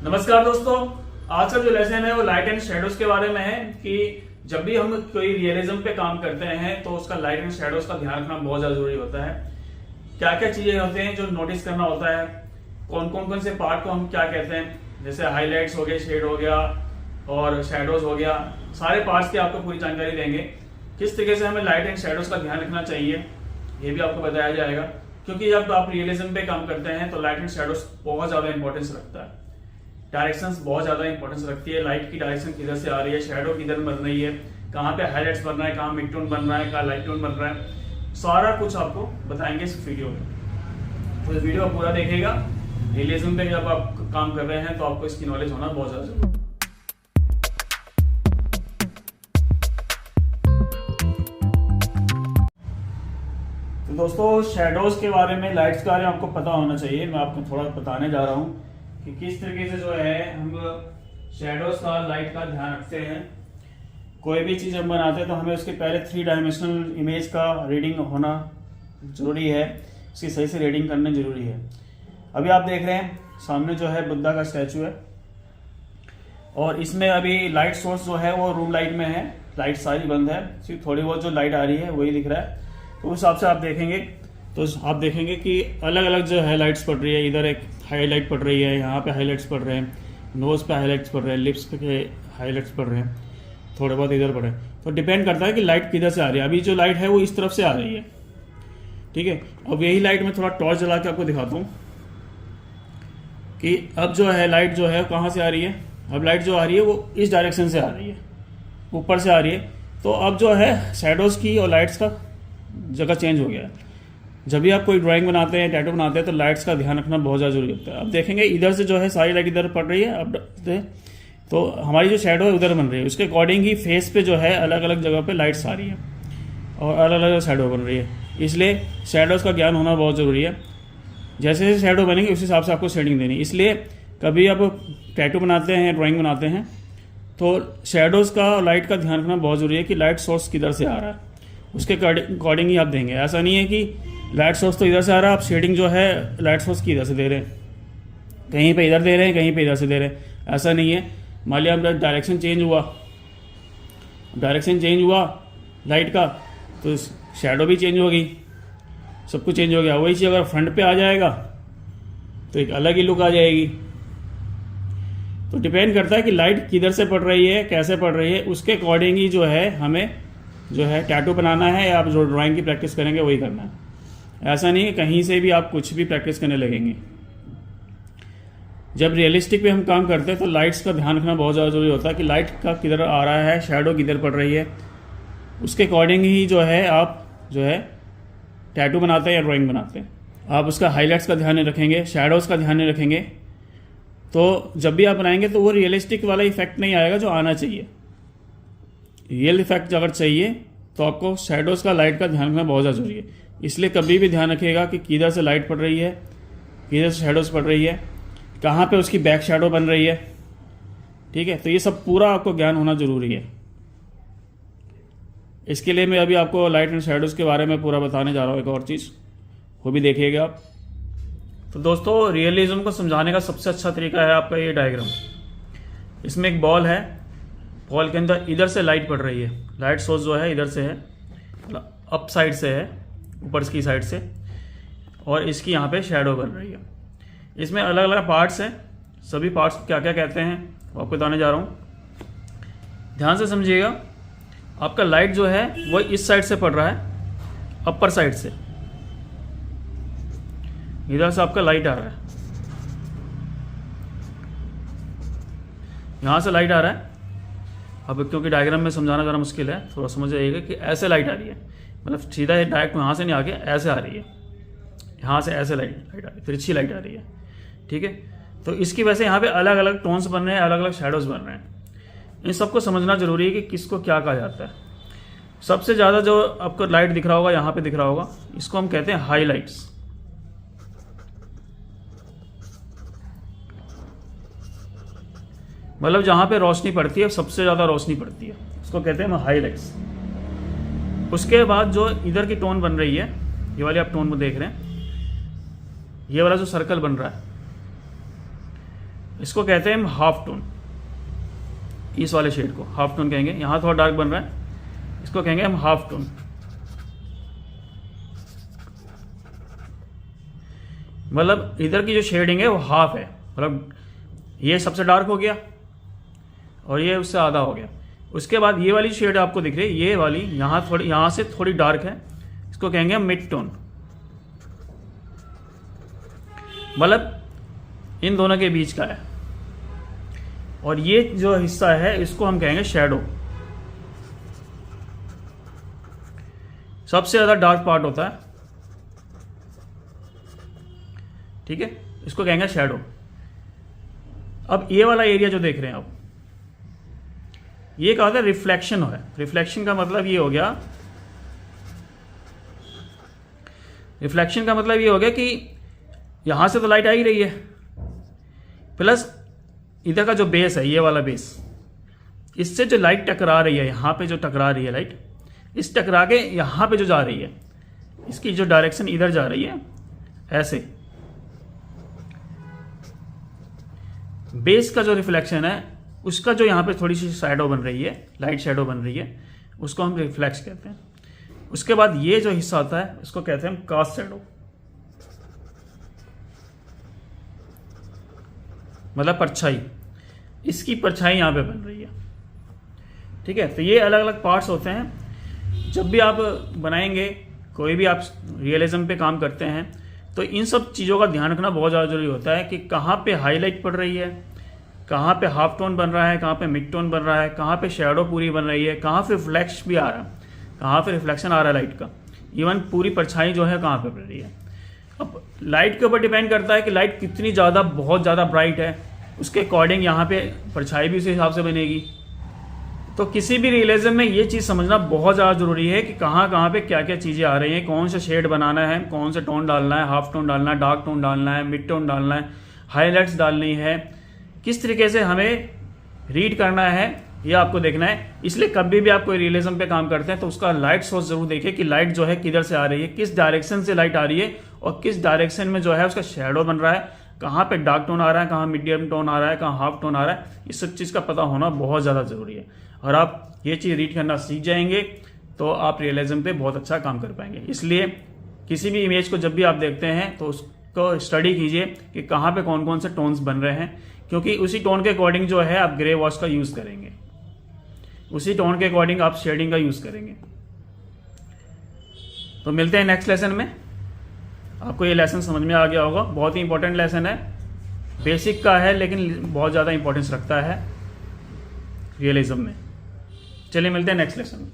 नमस्कार दोस्तों, आज का जो लेसन है वो लाइट एंड शेडोज के बारे में है कि जब भी हम कोई रियलिज्म पे काम करते हैं तो उसका लाइट एंड शेडोज का ध्यान रखना बहुत ज्यादा जरूरी होता है। क्या क्या चीजें होते हैं जो नोटिस करना होता है, कौन से पार्ट को हम क्या कहते हैं, जैसे हाईलाइट्स हो गए, शेड हो गया और शेडोज हो गया, सारे पार्ट्स की आपको पूरी जानकारी देंगे। किस तरीके से हमें लाइट एंड शेडोज का ध्यान रखना चाहिए ये भी आपको बताया जाएगा, क्योंकि जब आप रियलिज्म पे काम करते हैं तो लाइट एंड शेडोज बहुत ज्यादा इंपॉर्टेंस रखता है। डायरेक्शंस बहुत ज्यादा इंपॉर्टेंस रखती है। लाइट की डायरेक्शन किधर से आ रही है, शेडो किधर बन रही है, कहाँ पे हाईलाइट्स बन रहा है, कहाँ मिड टोन बन रहा है, कहाँ लाइट टोन बन रहा है, सारा कुछ आपको बताएंगे इस वीडियो में। तो इस वीडियो को पूरा देखिएगा। रियलिज्म पे जब आप काम कर रहे हैं तो आपको इसकी नॉलेज होना बहुत ज्यादा जरूरी है। तो दोस्तों, शेडोज के बारे में, लाइट्स के बारे में आपको पता होना चाहिए। मैं आपको थोड़ा बताने जा रहा हूँ कि किस तरीके से जो है हम शेडोज का, लाइट का ध्यान रखते हैं। कोई भी चीज़ हम बनाते हैं तो हमें उसके पहले 3 डायमेंशनल इमेज का रीडिंग होना जरूरी है, उसकी सही से रीडिंग करना जरूरी है। अभी आप देख रहे हैं सामने जो है बुद्धा का स्टैचू है और इसमें अभी लाइट सोर्स जो है वो रूम लाइट में है, लाइट सारी बंद है, सिर्फ थोड़ी बहुत जो लाइट आ रही है वही दिख रहा है। तो उस हिसाब से आप देखेंगे तो आप देखेंगे कि अलग अलग जो है लाइट्स पड़ रही है। इधर एक हाईलाइट पड़ रही है, यहाँ पे हाईलाइट्स पड़ रहे हैं, नोज पे हाईलाइट्स पड़ रहे हैं, लिप्स पे हाईलाइट्स पड़ रहे हैं, थोड़े बहुत इधर पड़े। तो डिपेंड करता है कि लाइट किधर से आ रही है। अभी जो लाइट है वो इस तरफ से आ रही है, ठीक है। अब यही लाइट में थोड़ा टॉर्च जला के आपको दिखाता हूँ कि अब जो है लाइट जो है कहाँ से आ रही है। अब लाइट जो आ रही है वो इस डायरेक्शन से आ रही है, ऊपर से आ रही है। तो अब जो है शेडोज की और लाइट्स का जगह चेंज हो गया है। जब भी आप कोई ड्राइंग बनाते हैं, टैटू बनाते हैं तो लाइट्स का ध्यान रखना बहुत ज़्यादा जरूरी होता है। अब देखेंगे इधर से जो है सारी लाइट इधर पड़ रही है, अब तो हमारी जो शेडो है उधर बन रही है, उसके अकॉर्डिंग ही फेस पे जो है अलग अलग जगह पे लाइट्स आ रही है और अलग अलग शेडो बन रही है। इसलिए शेडोज़ का ज्ञान होना बहुत ज़रूरी है। जैसे जैसे शेडो बनेंगे उस हिसाब से आपको शेडिंग देनी। इसलिए कभी आप टैटू बनाते हैं, ड्राइंग बनाते हैं तो शेडोज़ का और लाइट का ध्यान रखना बहुत ज़रूरी है कि लाइट सोर्स किधर से आ रहा है, उसके अकॉर्डिंग ही आप देंगे। ऐसा नहीं है कि लाइट सोर्स तो इधर से आ रहा है, आप शेडिंग जो है लाइट सोर्स की इधर से दे रहे हैं, कहीं पे इधर दे रहे हैं, कहीं पे इधर से दे रहे हैं, ऐसा नहीं है। मान लिया डायरेक्शन चेंज हुआ लाइट का तो शेडो भी चेंज हो गई, सब कुछ चेंज हो गया। वही चीज़ अगर फ्रंट पे आ जाएगा तो एक अलग ही लुक आ जाएगी। तो डिपेंड करता है कि लाइट किधर से पड़ रही है, कैसे पड़ रही है, उसके अकॉर्डिंग ही जो है हमें जो है टैटू बनाना है या आप जो ड्राइंग की प्रैक्टिस करेंगे वही करना है। ऐसा नहीं है कहीं से भी आप कुछ भी प्रैक्टिस करने लगेंगे। जब रियलिस्टिक पे हम काम करते हैं तो लाइट्स का ध्यान रखना बहुत ज़्यादा जरूरी होता है कि लाइट का किधर आ रहा है, शेडो किधर पड़ रही है, उसके अकॉर्डिंग ही जो है आप जो है टैटू बनाते हैं या ड्राइंग बनाते हैं। आप उसका हाईलाइट्स का ध्यान नहीं रखेंगे, शेडोज़ का ध्यान नहीं रखेंगे तो जब भी आप बनाएंगे तो वो रियलिस्टिक वाला इफेक्ट नहीं आएगा जो आना चाहिए। रियल इफेक्ट अगर चाहिए तो आपको शेडोज़ का, लाइट का ध्यान रखना बहुत ज़्यादा जरूरी है। इसलिए कभी भी ध्यान रखिएगा कि किधर से लाइट पड़ रही है, किधर से शेडोज़ पड़ रही है, कहाँ पे उसकी बैक शेडो बन रही है, ठीक है। तो ये सब पूरा आपको ज्ञान होना जरूरी है। इसके लिए मैं अभी आपको लाइट एंड शेडोज़ के बारे में पूरा बताने जा रहा हूँ। एक और चीज़ वो भी देखिएगा आप। तो दोस्तों, रियलिज्म को समझाने का सबसे अच्छा तरीका है आपका ये डायग्राम। इसमें एक बॉल है, बॉल के अंदर इधर से लाइट पड़ रही है, लाइट सोर्स जो है इधर से है, अप साइड से है, ऊपर की साइड से, और इसकी यहाँ पे शेडो बन रही है। इसमें अलग अलग पार्ट्स हैं, सभी पार्ट्स क्या क्या कहते हैं वो आपको बताने जा रहा हूँ। ध्यान से समझिएगा। आपका लाइट जो है वो इस साइड से पड़ रहा है, अपर साइड से, इधर से आपका लाइट आ रहा है, यहाँ से लाइट आ रहा है। अब क्योंकि डायग्राम में समझाना ज़रा मुश्किल है, थोड़ा समझ जाइएगा कि ऐसे लाइट आ रही है, मतलब सीधा डायरेक्ट यहाँ से नहीं आके ऐसे आ रही है, यहाँ से ऐसे लाइट आ रही है, तिरछी लाइट आ रही है, ठीक है। तो इसकी वजह से यहाँ पे अलग अलग टोन्स बन रहे हैं, अलग अलग शेडोज बन रहे हैं। इन सबको समझना जरूरी है कि किसको क्या कहा जाता है। सबसे ज़्यादा जो आपको लाइट दिख रहा होगा, यहाँ पे दिख रहा होगा, इसको हम कहते हैं हाईलाइट्स। मतलब जहाँ पे रोशनी पड़ती है, सबसे ज़्यादा रोशनी पड़ती है, उसको कहते हैं हाईलाइट्स। उसके बाद जो इधर की टोन बन रही है, ये वाली आप टोन में देख रहे हैं, ये वाला जो सर्कल बन रहा है, इसको कहते हैं हम हाफ टोन। इस वाले शेड को हाफ टोन कहेंगे। यहाँ थोड़ा डार्क बन रहा है, इसको कहेंगे हम हाफ टोन। मतलब इधर की जो शेडिंग है वो हाफ है, मतलब ये सबसे डार्क हो गया और ये उससे आधा हो गया। उसके बाद ये वाली शेड आपको दिख रही है, ये वाली यहाँ से थोड़ी डार्क है, इसको कहेंगे हम मिड टोन। मतलब इन दोनों के बीच का है। और ये जो हिस्सा है इसको हम कहेंगे शैडो। सबसे ज्यादा डार्क पार्ट होता है, ठीक है, इसको कहेंगे शैडो। अब ये वाला एरिया जो देख रहे हैं आप, ये क्या होता है, रिफ्लेक्शन है। रिफ्लेक्शन का मतलब ये हो गया, रिफ्लेक्शन का मतलब ये हो गया कि यहां से तो लाइट आ ही रही है, प्लस इधर का जो बेस है, ये वाला बेस, इससे जो लाइट टकरा रही है, यहां पे जो टकरा रही है लाइट, इस टकरा के यहां पे जो जा रही है, इसकी जो डायरेक्शन इधर जा रही है, ऐसे बेस का जो रिफ्लेक्शन है उसका जो यहाँ पे थोड़ी सी शैडो बन रही है, लाइट शैडो बन रही है, उसको हम रिफ्लेक्स कहते हैं। उसके बाद ये जो हिस्सा आता है उसको कहते हैं हम कास्ट शैडो, मतलब परछाई। इसकी परछाई यहाँ पे बन रही है, ठीक है। तो ये अलग अलग पार्ट्स होते हैं। जब भी आप बनाएंगे, कोई भी आप रियलिज्म पे काम करते हैं, तो इन सब चीज़ों का ध्यान रखना बहुत ज़्यादा जरूरी होता है कि कहाँ पे हाईलाइट पड़ रही है, कहाँ पे हाफ टोन बन रहा है, कहाँ पे मिड टोन बन रहा है, कहाँ पे शैडो पूरी बन रही है, कहाँ पे फ्लैश भी आ रहा है, कहाँ पे रिफ्लेक्शन आ रहा है लाइट का, इवन पूरी परछाई जो है कहाँ पे पड़ रही है। अब लाइट के ऊपर डिपेंड करता है कि लाइट कितनी ज़्यादा, बहुत ज़्यादा ब्राइट है, उसके अकॉर्डिंग यहाँ पे परछाई भी उसी हिसाब से बनेगी। तो किसी भी रियलिज्म में ये चीज़ समझना बहुत ज़्यादा जरूरी है कि कहाँ पे क्या क्या चीज़ें आ रही हैं, कौन सा शेड बनाना है, कौन सा टोन डालना है, हाफ टोन डालना है, डार्क टोन डालना है, मिड टोन डालना है, हाईलाइट्स डालनी है, किस तरीके से हमें रीड करना है, ये आपको देखना है। इसलिए कभी भी आप कोई रियलिज्म पे काम करते हैं तो उसका लाइट सोर्स जरूर देखिए कि लाइट जो है किधर से आ रही है, किस डायरेक्शन से लाइट आ रही है और किस डायरेक्शन में जो है उसका शैडो बन रहा है, कहाँ पे डार्क टोन आ रहा है, कहाँ मीडियम टोन आ रहा है, कहाँ हाफ टोन आ रहा है। इस सब चीज़ का पता होना बहुत ज़्यादा जरूरी है। और आप ये चीज़ रीड करना सीख जाएंगे तो आप रियलिज्म पे बहुत अच्छा काम कर पाएंगे। इसलिए किसी भी इमेज को जब भी आप देखते हैं तो उसको स्टडी कीजिए कि कहाँ पे कौन कौन से टोन्स बन रहे हैं, क्योंकि उसी टोन के अकॉर्डिंग जो है आप ग्रे वॉश का यूज़ करेंगे, उसी टोन के अकॉर्डिंग आप शेडिंग का यूज़ करेंगे। तो मिलते हैं नेक्स्ट लेसन में। आपको ये लेसन समझ में आ गया होगा, बहुत ही इंपॉर्टेंट लेसन है, बेसिक का है लेकिन बहुत ज़्यादा इंपॉर्टेंस रखता है रियलिज्म में। चलिए मिलते हैं नेक्स्ट लेसन में।